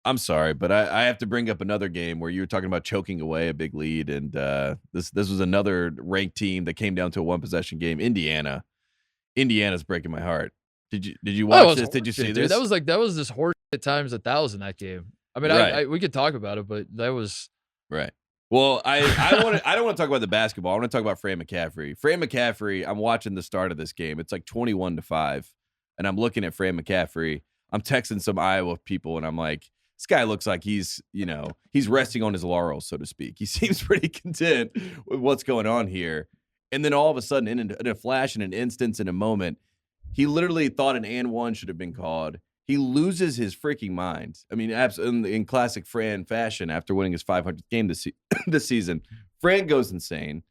I'm sorry, but I have to bring up another game where you were talking about choking away a big lead, and this was another ranked team that came down to a one possession game. Indiana's breaking my heart. Did you watch this? Did you see this? That was this horse times 1,000 that game. I mean, right. we could talk about it, but that was right. Well, I don't want to talk about the basketball. I want to talk about Fran McCaffrey. Fran McCaffrey. I'm watching the start of this game. It's like 21-5, and I'm looking at Fran McCaffrey. I'm texting some Iowa people, and I'm like, this guy looks like he's resting on his laurels, so to speak. He seems pretty content with what's going on here. And then all of a sudden, in a flash, in an instance, in a moment, he literally thought an and one should have been called. He loses his freaking mind. I mean, in classic Fran fashion, after winning his 500th game this season, Fran goes insane.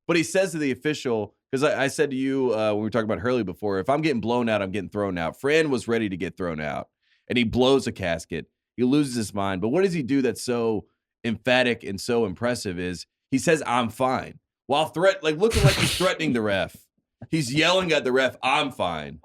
But he says to the official, because I said to you when we were talking about Hurley before, if I'm getting blown out, I'm getting thrown out. Fran was ready to get thrown out, and he blows a casket. He loses his mind. But what does he do that's so emphatic and so impressive is he says, I'm fine. While looking like he's threatening the ref. He's yelling at the ref, I'm fine.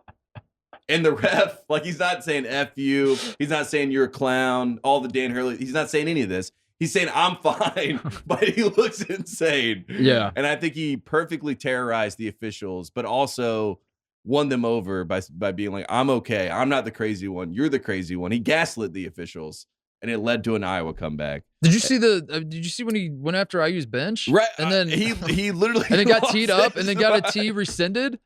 And the ref, he's not saying F you. He's not saying you're a clown. All the Dan Hurley. He's not saying any of this. He's saying, I'm fine. But he looks insane. Yeah. And I think he perfectly terrorized the officials, but also won them over by being like, I'm okay. I'm not the crazy one. You're the crazy one. He gaslit the officials, and it led to an Iowa comeback. Did you see when he went after IU's bench? Right. And then he literally and then got teed up and then got a tee rescinded.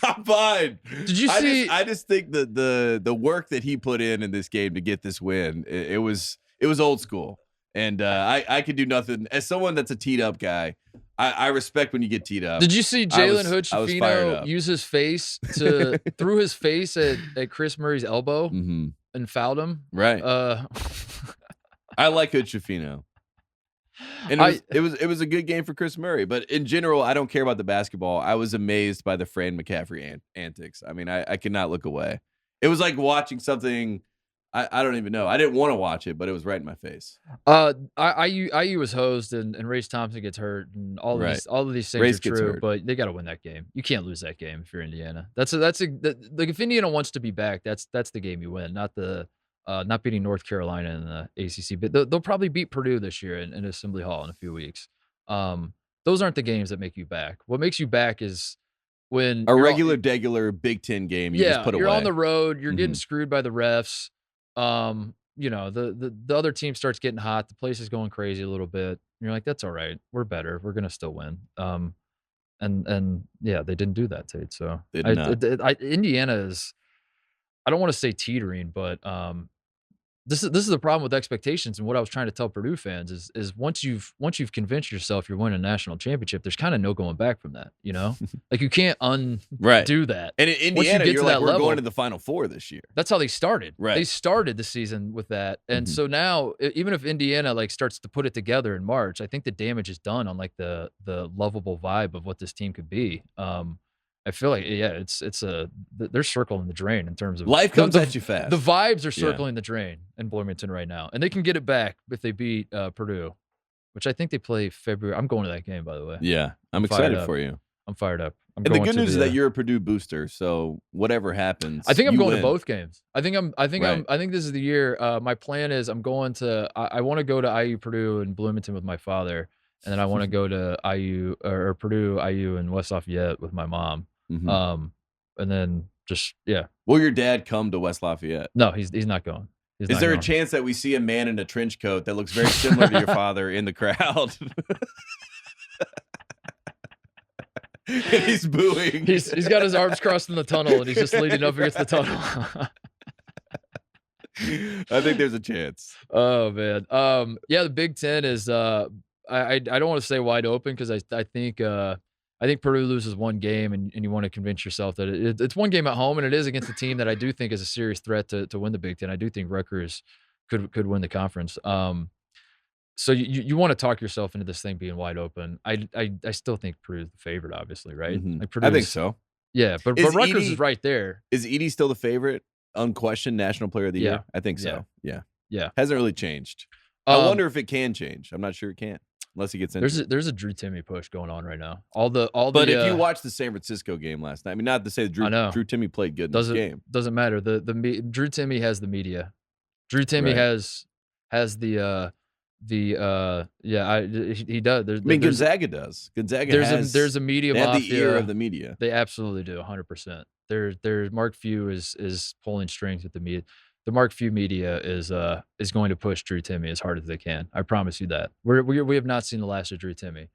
I'm fine. Did you see? I just think that the work that he put in this game to get this win, it was old school, and I could do nothing. As someone that's a teed up guy, I respect when you get teed up. Did you see Jalen Hood-Schifino use his face threw his face at Chris Murray's elbow and fouled him? Right. I like Hood-Schifino. And it was a good game for Chris Murray, but in general, I don't care about the basketball. I was amazed by the Fran McCaffrey antics. I mean, I could not look away. It was like watching something. I don't even know. I didn't want to watch it, but it was right in my face. IU was hosed and Race Thompson gets hurt, and all of these things Race are true. But they got to win that game. You can't lose that game if you're Indiana. If Indiana wants to be back, that's the game you win, not beating North Carolina in the ACC. But they'll probably beat Purdue this year in Assembly Hall in a few weeks. Those aren't the games that make you back. What makes you back is when a regular Big Ten game. You just put you're away. On the road. You're getting screwed by the refs. The other team starts getting hot. The place is going crazy a little bit. And you're like, that's all right. We're better. We're gonna still win. And yeah, they didn't do that, Tate. So Indiana is. I don't want to say teetering, but this is the problem with expectations. And what I was trying to tell Purdue fans is once you've convinced yourself you're winning a national championship, there's kind of no going back from that. Like you can't undo that. And in Indiana, you're like, we're going to the Final Four this year. That's how they started. Right. They started the season with that, and so now even if Indiana starts to put it together in March, I think the damage is done on the lovable vibe of what this team could be. I feel like, they're circling the drain in terms of life comes at you fast. The vibes are circling the drain in Bloomington right now, and they can get it back if they beat Purdue, which I think they play February. I'm going to that game, by the way. Yeah, I'm excited for you. I'm fired up. And the good news is that you're a Purdue booster, so whatever happens, I think I'm going to both games. I think this is the year. My plan is I'm going to. I want to go to IU Purdue in Bloomington with my father, and then I want to go to IU or Purdue IU in West Lafayette with my mom. And then will your dad come to West Lafayette? No, he's not going. Is there a chance that we see a man in a trench coat that looks very similar to your father in the crowd? And he's booing. He's got his arms crossed in the tunnel, and he's just leaning up against the tunnel. I think there's a chance. Oh man. The Big Ten is I don't want to say wide open because I think Purdue loses one game, and you want to convince yourself that it's one game at home, and it is against a team that I do think is a serious threat to win the Big Ten. I do think Rutgers could win the conference. So you want to talk yourself into this thing being wide open. I still think Purdue's the favorite, obviously, right? I think so. Yeah, but Rutgers is right there. Is Edey still the favorite, unquestioned National Player of the Year? I think so. Yeah. Hasn't really changed. I wonder if it can change. I'm not sure it can. Unless he gets injured. There's a Drew Timme push going on right now. But if you watch the San Francisco game last night, I mean, not to say Drew Timme played good in this game. Doesn't matter. The Drew Timme has the media. Drew Timme has the he does. Gonzaga does. Gonzaga there's a media mafia. They have the ear of the media. They absolutely do, 100%. Their Mark Few is pulling strings with the media. The Mark Few media is going to push Drew Timme as hard as they can. I promise you that. We have not seen the last of Drew Timme.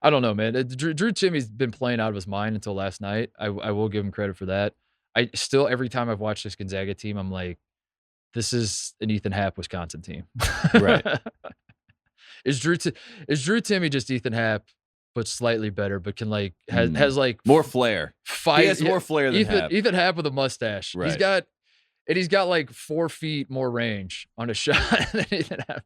I don't know, man. Drew Timme's been playing out of his mind until last night. I will give him credit for that. I still, every time I've watched this Gonzaga team, I'm like, this is an Ethan Happ Wisconsin team. Right. Is Drew Timme just Ethan Happ, but slightly better, but can has more flair. He has more flair than Happ. Ethan Happ with a mustache. Right. He's got like 4 feet more range on a shot than Ethan Happ,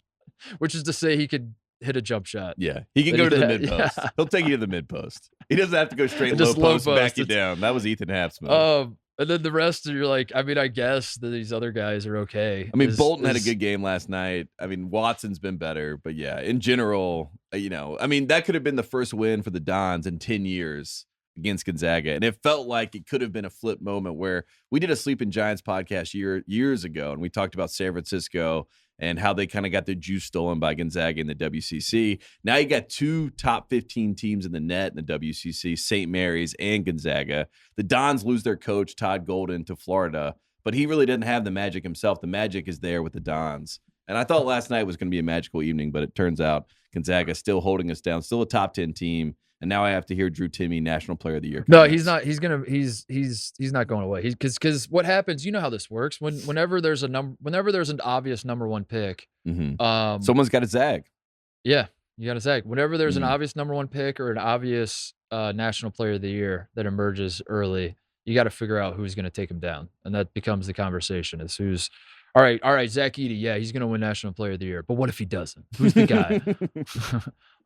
which is to say he could hit a jump shot. Yeah, he can go to the mid post. Yeah. He'll take you to the mid post. He doesn't have to go straight low post and back you down. That was Ethan Happ's move. And then the rest, you're like, I mean, I guess that these other guys are okay. I mean, Bolton had a good game last night. I mean, Watson's been better, but yeah, in general, I mean, that could have been the first win for the Dons in 10 years against Gonzaga, and it felt like it could have been a flip moment where we did a Sleeping Giants podcast years ago, and we talked about San Francisco and how they kind of got their juice stolen by Gonzaga in the WCC. Now you got 2 top 15 teams in the net in the WCC, St. Mary's and Gonzaga. The Dons lose their coach, Todd Golden, to Florida, but he really didn't have the magic himself. The magic is there with the Dons. And I thought last night was going to be a magical evening, but it turns out Gonzaga still holding us down, still a top 10 team. And now I have to hear Drew Timme, National Player of the Year. No, he's not. He's not going away. Because what happens? You know how this works. Whenever there's an obvious number 1 pick, someone's got to zag. Yeah, you got to zag. Whenever there's an obvious number 1 pick or an obvious National Player of the Year that emerges early, you got to figure out who's going to take him down, and that becomes the conversation. Is who's all right, Zach Edey, yeah, he's going to win National Player of the Year. But what if he doesn't? Who's the guy?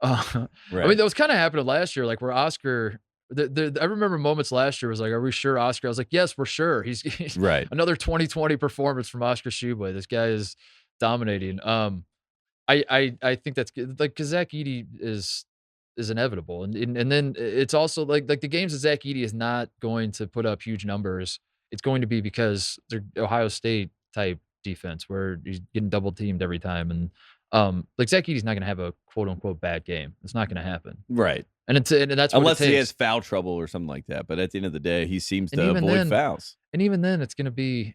Right. I mean, that was kind of happening last year, like where Oscar. I remember moments last year was like, "Are we sure, Oscar?" I was like, "Yes, we're sure." He's right. Another 2020 performance from Oscar Tshiebwe. This guy is dominating. I think that's good. Like, because Zach Edey is inevitable, and then it's also like the games that Zach Edey is not going to put up huge numbers. It's going to be because they're Ohio State type defense where he's getting double teamed every time, and like Zach Edey's not going to have a quote unquote bad game. It's not going to happen, right? And that's what unless he has foul trouble or something like that. But at the end of the day, he seems to avoid fouls. And even then, it's going to be,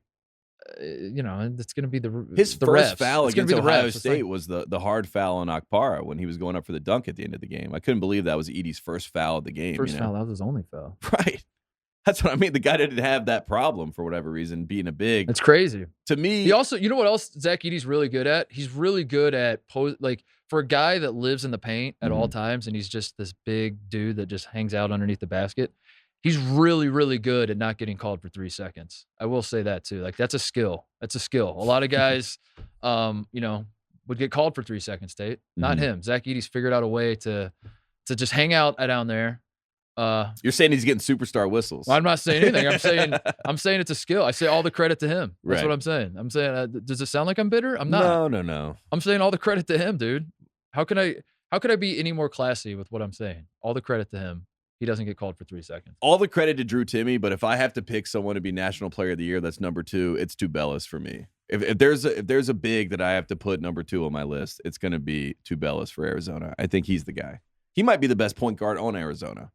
it's going to be his first refs. foul against Ohio State was the hard foul on Akpara when he was going up for the dunk at the end of the game. I couldn't believe that was Edey's first foul of the game. Foul, that was his only foul. Right. That's what I mean. The guy didn't have that problem for whatever reason, being a big. That's crazy. To me, he also, you know what else Zach Edey's really good at? He's really good at like for a guy that lives in the paint at all times, and he's just this big dude that just hangs out underneath the basket. He's really, really good at not getting called for 3 seconds. I will say that too. Like that's a skill. That's a skill. A lot of guys, would get called for 3 seconds. Tate, not him. Zach Edey's figured out a way to just hang out down there. You're saying he's getting superstar whistles. Well, I'm not saying anything. I'm saying it's a skill. I say all the credit to him. That's what I'm saying. I'm saying, does it sound like I'm bitter? I'm not. No. I'm saying all the credit to him, dude. How could I be any more classy with what I'm saying? All the credit to him. He doesn't get called for 3 seconds. All the credit to Drew Timme, but if I have to pick someone to be National Player of the Year, that's number 2. It's Tubelis for me. If there's a big that I have to put number 2 on my list, it's going to be Tubelis for Arizona. I think he's the guy. He might be the best point guard on Arizona.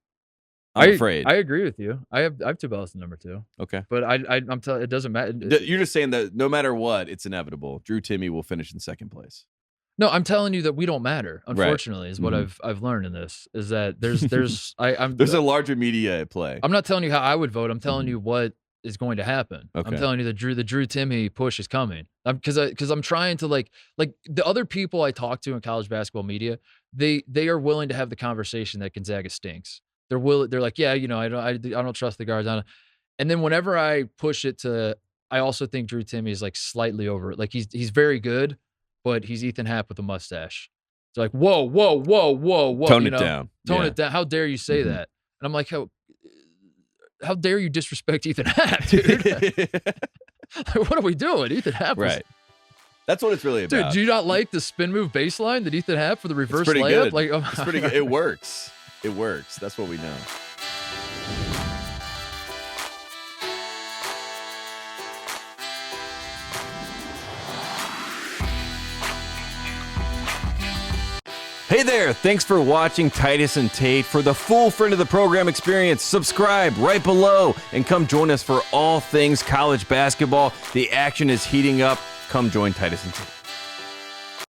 I'm afraid. I agree with you. I have Tubelis in number 2. Okay, but I'm telling it doesn't matter. You're just saying that no matter what, it's inevitable. Drew Timme will finish in second place. No, I'm telling you that we don't matter. Unfortunately, is what I've learned in this is that there's a larger media at play. I'm not telling you how I would vote. I'm telling you what is going to happen. Okay. I'm telling you the Drew Timme push is coming. Because I'm trying to like the other people I talk to in college basketball media, they are willing to have the conversation that Gonzaga stinks. They're like, yeah, I don't trust the guards on it. And then whenever I push it to, I also think Drew Timme is like slightly over it. Like he's very good, but he's Ethan Happ with a mustache. It's like, whoa. Tone it down. Tone it down. How dare you say that? And I'm like, how dare you disrespect Ethan Happ, dude? Like, what are we doing? Ethan Happ was, right. That's what it's really about. Dude, do you not like the spin move baseline that Ethan Happ for the reverse layup? Good. Like, it's pretty good. It works. It works. That's what we know. Hey there, thanks for watching Titus and Tate. For the full friend of the program experience, subscribe right below and come join us for all things college basketball. The action is heating up. Come join Titus and Tate.